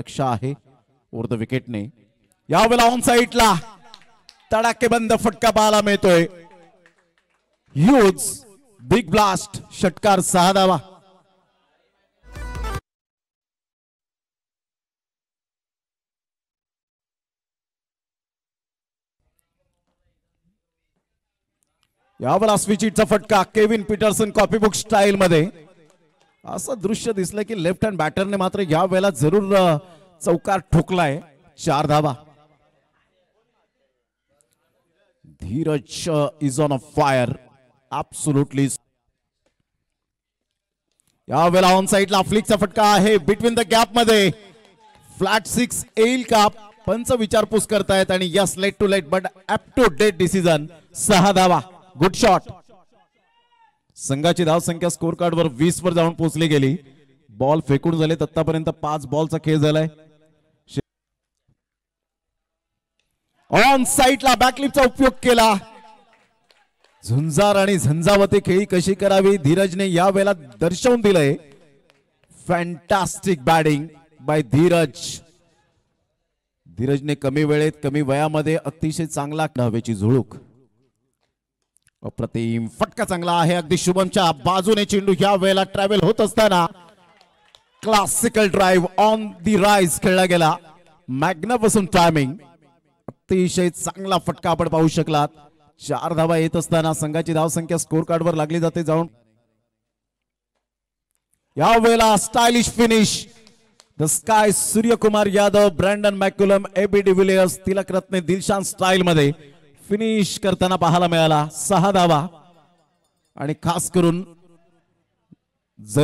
रक्षा आहे over the विकेटने. यावेळेला on साइडला तडाखेबंद फटका पाहायला मिळतोय. ह्यूज बिग ब्लास्ट षटकार 6 धावा. यावेळेला स्विचिटचा फटका केविन पीटरसन कॉपीबुक स्टाईल मध्ये. असं दृश्य दिसलं की लेफ्ट हँड बॅटरने मात्र या वेळेला जरूर चौकार ठोकलाय. 4 धावा. Dheeraj is on a fire absolutely. या वेळेला ऑन साइडला फ्लिकचा फटका आहे बिटवीन द गॅप मध्ये. फ्लॅट 6 येईल का पंच विचारपूस करतायत आणि yes late too late but up to date decision. 6 धावा. Good shot. संघाची धाव संख्या स्कोर कार्ड वर 20 वर जाऊन पोहोचली गेली. बॉल फेकून झाले आतापर्यंत 5 बॉलचा खेळ झालाय. ऑन साइडला बॅकलिपचा उपयोग केला. झुंजार आणि झंझावती खेळी कशी करावी धीरजने या वेळेला दर्शवून दिलंय. Fantastic batting by Dhiraj. धीरजने कमी वेळेत कमी वयामध्ये अतिशय चांगला हवेची झुळूक. अप्रतिम फटका चांगला आहे. अगदी शुभमच्या बाजूने चेंडू या वेळेला ट्रॅव्हल होत असताना classical drive on the rise खेळला गेला. Magnificent timing. अतिशय चांगला फटका आपण पाहू शकलात. 4 धावा येत असताना संघाची धाव संख्या स्कोर कार्ड वर लागली जाते जाऊन. या वेळेला stylish finish. The sky Suryakumar Yadav Brendon McCullum AB de Villiers Tillakaratne Dilshan style मध्ये फिनिश करताना पाहायला मिळाला. 6 धावा. आणि खास करून जरी